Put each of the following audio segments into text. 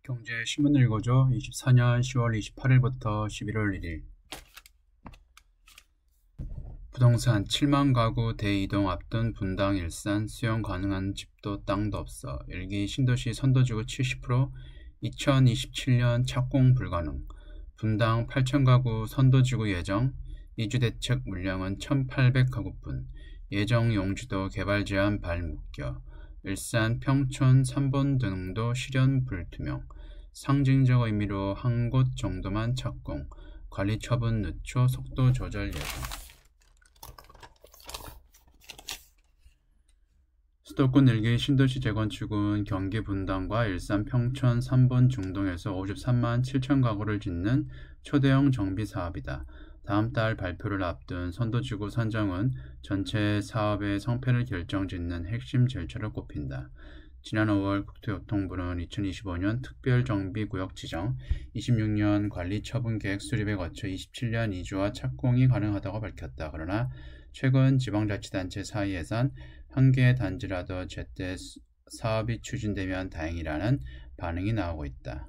경제 신문을 읽어줘. 24년 10월 28일부터 11월 1일. 부동산 7만 가구 대이동 앞둔 분당 일산 수용 가능한 집도 땅도 없어. 일기 신도시 선도지구 70%, 2027년 착공 불가능. 분당 8천 가구 선도지구 예정, 이주대책 물량은 1,800가구뿐. 예정 용지도 개발 제한 발묶여. 일산, 평촌, 삼본 등도 실현 불투명. 상징적 의미로 한 곳 정도만 착공. 관리 처분 늦춰 속도 조절 예정. 수도권 일기 신도시 재건축은 경기 분당과 일산, 평촌, 삼본, 중동에서 53만 7천 가구를 짓는 초대형 정비 사업이다. 다음 달 발표를 앞둔 선도지구 선정은 전체 사업의 성패를 결정짓는 핵심 절차로 꼽힌다. 지난 5월 국토교통부는 2025년 특별정비구역 지정, 26년 관리처분계획 수립에 거쳐 27년 이주와 착공이 가능하다고 밝혔다. 그러나 최근 지방자치단체 사이에선 한 개의 단지라도 제때 사업이 추진되면 다행이라는 반응이 나오고 있다.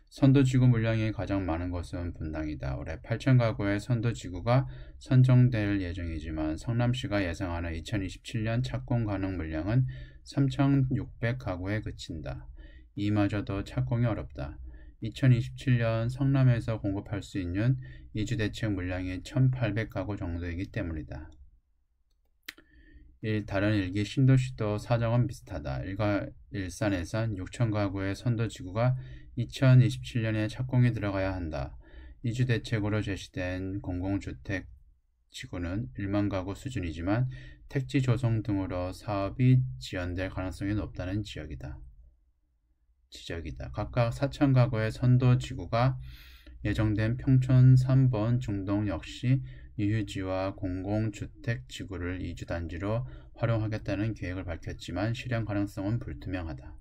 선도지구 물량이 가장 많은 곳은 분당이다. 올해 8천 가구의 선도지구가 선정될 예정이지만 성남시가 예상하는 2027년 착공 가능 물량은 3,600가구에 그친다. 이마저도 착공이 어렵다. 2027년 성남에서 공급할 수 있는 이주대책 물량이 1,800가구 정도이기 때문이다. 다른 일기 신도시도 사정은 비슷하다. 일산에선 6천 가구의 선도지구가 2027년에 착공이 들어가야 한다. 이주대책으로 제시된 공공주택 지구는 1만 가구 수준이지만 택지 조성 등으로 사업이 지연될 가능성이 높다는 지적이다. 각각 4천 가구의 선도지구가 예정된 평촌, 삼본, 중동 역시 유휴지와 공공주택 지구를 이주단지로 활용하겠다는 계획을 밝혔지만 실현 가능성은 불투명하다.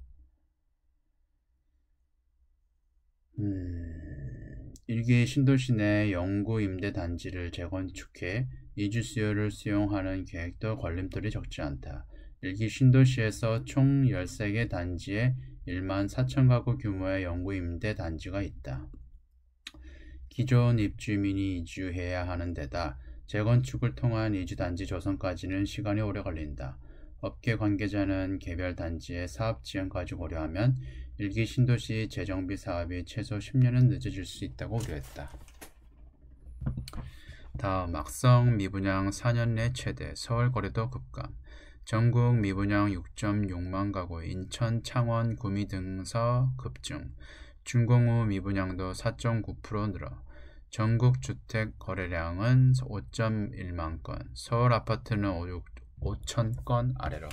일기 신도시 내 영구 임대 단지를 재건축해 이주 수요를 수용하는 계획도 걸림돌이 적지 않다. 일기 신도시에서 총 13개 단지에 1만 4천 가구 규모의 영구 임대 단지가 있다. 기존 입주민이 이주해야 하는 데다 재건축을 통한 이주단지 조성까지는 시간이 오래 걸린다. 업계 관계자는 개별 단지의 사업 지연까지 고려하면 일기 신도시 재정비 사업이 최소 10년은 늦어질 수 있다고 우려했다. 다음 악성 미분양 4년 내 최대, 서울 거래도 급감. 전국 미분양 6.6만 가구, 인천, 창원, 구미 등서 급증. 준공후 미분양도 4.9% 늘어. 전국 주택 거래량은 5.1만 건, 서울 아파트는 5천 건 아래로.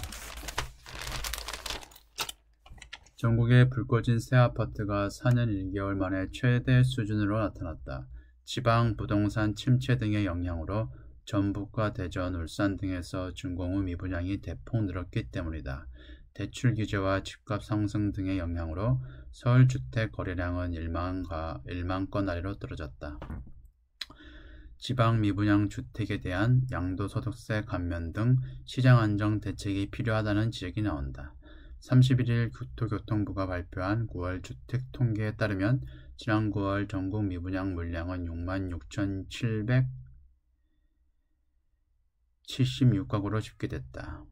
전국에 불 꺼진 새 아파트가 4년 1개월 만에 최대 수준으로 나타났다. 지방 부동산 침체 등의 영향으로 전북과 대전, 울산 등에서 준공후 미분양이 대폭 늘었기 때문이다. 대출 규제와 집값 상승 등의 영향으로 서울 주택 거래량은 1만 건 아래로 떨어졌다. 지방 미분양 주택에 대한 양도소득세 감면 등 시장 안정 대책이 필요하다는 지적이 나온다. 31일 국토교통부가 발표한 9월 주택 통계에 따르면 지난 9월 전국 미분양 물량은 66,776가구로 집계됐다.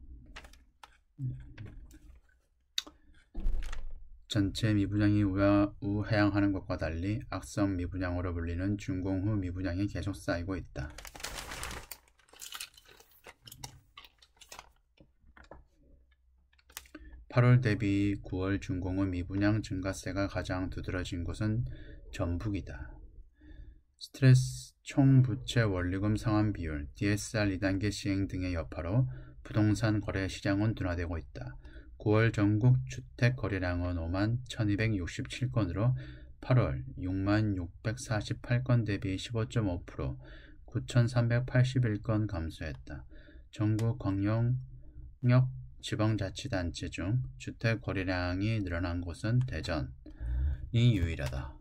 전체 미분양이 우하향하는 것과 달리 악성 미분양으로 불리는 준공후 미분양이 계속 쌓이고 있다. (8월) 대비 9월 준공후 미분양 증가세가 가장 두드러진 곳은 전북이다. 스트레스 총부채 원리금 상환 비율, DSR 2단계 시행 등의 여파로 부동산 거래 시장은 둔화되고 있다. 9월 전국 주택 거래량은 5만 1267건으로 8월 6만 648건 대비 15.5%, 9,381건 감소했다. 전국 광역역 지방자치단체 중 주택 거래량이 늘어난 곳은 대전이 유일하다.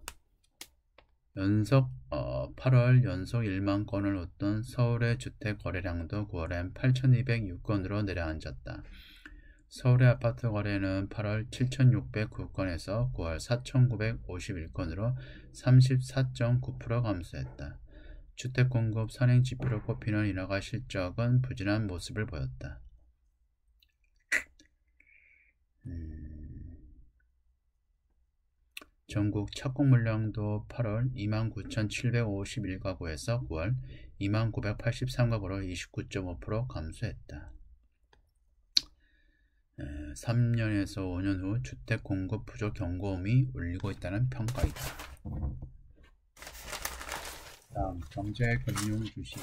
8월 연속 1만 건을 웃돈 서울의 주택 거래량도 9월엔 8,206건으로 내려앉았다. 서울의 아파트 거래는 8월 7,609건에서 9월 4,951건으로 34.9% 감소했다. 주택 공급 선행 지표로 꼽히는 인허가 실적은 부진한 모습을 보였다. 전국 착공 물량도 8월 29,751가구에서 9월 29,83가구로 29.5% 감소했다. 3년에서 5년 후 주택 공급 부족 경고음이 울리고 있다는 평가이다. 다음 경제 금융 주식.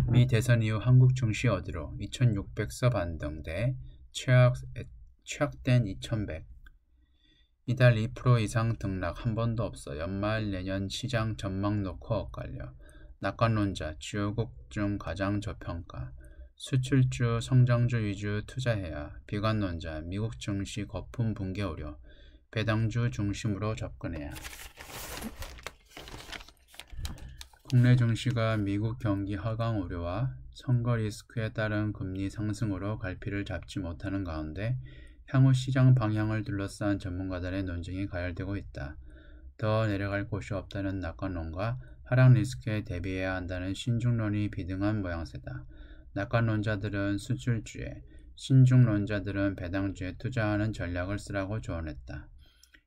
미 대선 이후 한국 증시 어디로 2,600서 반등돼 최악된 2,100. 이달 2% 이상 등락 한 번도 없어 연말 내년 시장 전망 놓고 엇갈려. 낙관론자 주요국 중 가장 저평가. 수출주 성장주 위주 투자해야. 비관론자 미국 증시 거품 붕괴 우려. 배당주 중심으로 접근해야. 국내 증시가 미국 경기 하강 우려와 선거 리스크에 따른 금리 상승으로 갈피를 잡지 못하는 가운데 향후 시장 방향을 둘러싼 전문가들의 논쟁이 가열되고 있다. 더 내려갈 곳이 없다는 낙관론과 하락 리스크에 대비해야 한다는 신중론이 비등한 모양새다. 낙관론자들은 수출주에, 신중론자들은 배당주에 투자하는 전략을 쓰라고 조언했다.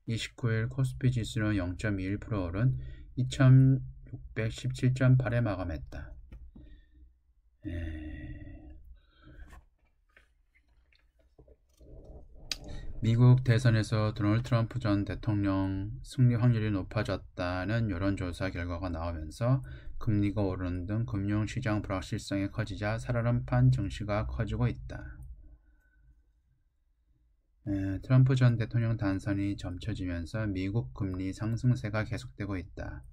29일 코스피 지수는 0.21% 오른 2,617.8에 마감했다. 미국 대선에서 도널드 트럼프 전 대통령 승리 확률이 높아졌다는 여론조사 결과가 나오면서 금리가 오르는 등 금융시장 불확실성이 커지자 살얼음판 증시가 커지고 있다. 트럼프 전 대통령 단선이 점쳐지면서 미국 금리 상승세가 계속되고 있다.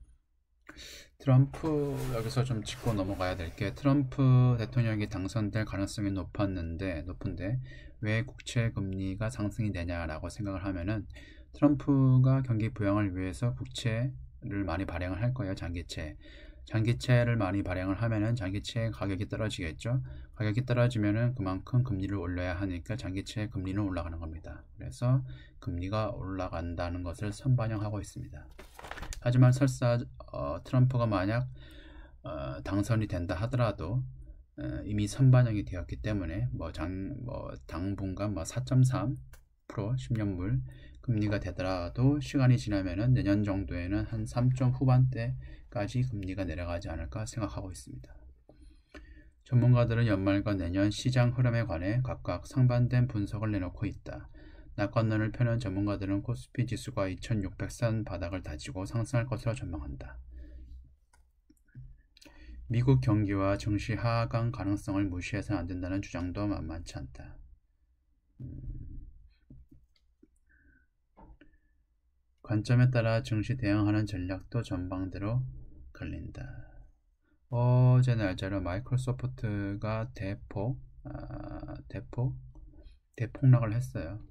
트럼프 여기서 좀 짚고 넘어가야 될 게 트럼프 대통령이 당선될 가능성이 높은데 왜 국채 금리가 상승이 되냐라고 생각을 하면은 트럼프가 경기 부양을 위해서 국채를 많이 발행을 할 거예요. 장기채를 많이 발행을 하면은 장기채 가격이 떨어지겠죠. 가격이 떨어지면은 그만큼 금리를 올려야 하니까 장기채 금리는 올라가는 겁니다. 그래서 금리가 올라간다는 것을 선반영하고 있습니다. 하지만 설사 트럼프가 만약 당선이 된다 하더라도 이미 선반영이 되었기 때문에 당분간 4.3% 10년물 금리가 되더라도 시간이 지나면은 내년 정도에는 한 3점 후반대까지 금리가 내려가지 않을까 생각하고 있습니다. 전문가들은 연말과 내년 시장 흐름에 관해 각각 상반된 분석을 내놓고 있다. 낙관론을 펴는 전문가들은 코스피 지수가 2,600선 바닥을 다지고 상승할 것으로 전망한다. 미국 경기와 증시 하강 가능성을 무시해서는 안 된다는 주장도 만만치 않다. 관점에 따라 증시 대응하는 전략도 전방대로 갈린다. 어제 날짜로 마이크로소프트가 대폭락을 했어요.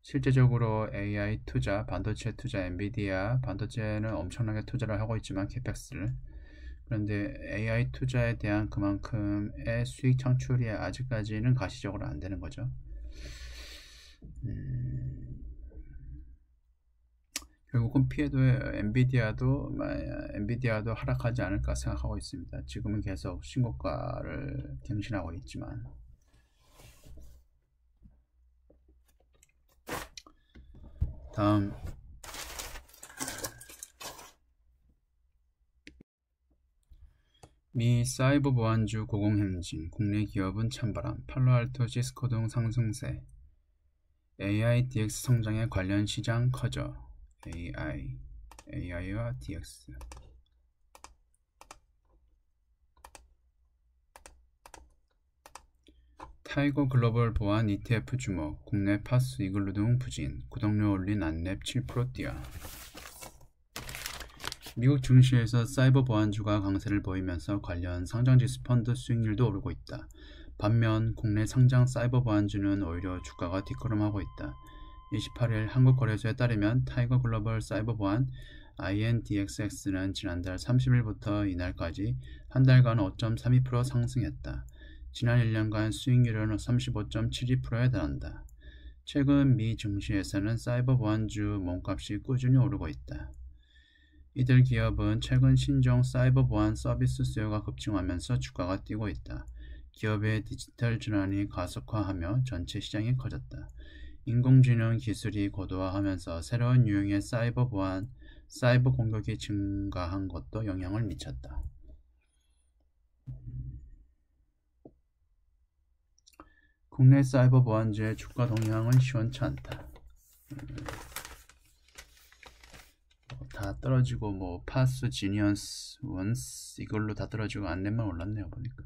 실제적으로 AI 투자, 반도체 투자, 엔비디아 반도체는 엄청나게 투자를 하고 있지만 캐펙스를. 그런데 AI 투자에 대한 그만큼의 수익 창출이 아직까지는 가시적으로 안 되는 거죠. 결국은 피해도 엔비디아도 하락하지 않을까 생각하고 있습니다. 지금은 계속 신고가를 갱신하고 있지만. 다음 미 사이버 보안주 고공행진, 국내 기업은 찬바람, 팔로알토 시스코 등 상승세. AI, DX 성장에 관련 시장 커져. AI와 DX. 타이거 글로벌 보안 ETF 주목, 국내 파스 이글루 등 부진, 구독료 올린 안랩 7% 뛰어. 미국 증시에서 사이버 보안주가 강세를 보이면서 관련 상장지수 펀드 수익률도 오르고 있다. 반면 국내 상장 사이버 보안주는 오히려 주가가 뒷걸음하고 있다. 28일 한국거래소에 따르면 타이거 글로벌 사이버 보안 INDXX는 지난달 30일부터 이날까지 한 달간 5.32% 상승했다. 지난 1년간 수익률은 35.72%에 달한다. 최근 미 증시에서는 사이버 보안주 몸값이 꾸준히 오르고 있다. 이들 기업은 최근 신종 사이버 보안 서비스 수요가 급증하면서 주가가 뛰고 있다. 기업의 디지털 전환이 가속화하며 전체 시장이 커졌다. 인공지능 기술이 고도화하면서 새로운 유형의 사이버 공격이 증가한 것도 영향을 미쳤다. 국내 사이버 보안주의 주가 동향은 시원치 않다. 다 떨어지고 파스, 지니언스, 원스 이걸로 다 떨어지고 안넷만 올랐네요. 보니까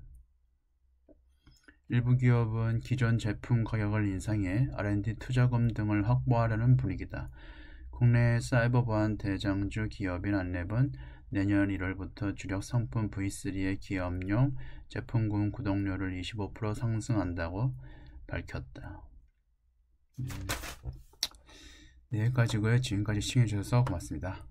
일부 기업은 기존 제품 가격을 인상해 R&D 투자금 등을 확보하려는 분위기다. 국내 사이버 보안 대장주 기업인 안랩은 내년 1월부터 주력 상품 V3의 기업용 제품군 구독료를 25% 상승한다고 밝혔다. 네, 여기까지고요. 지금까지 시청해주셔서 고맙습니다.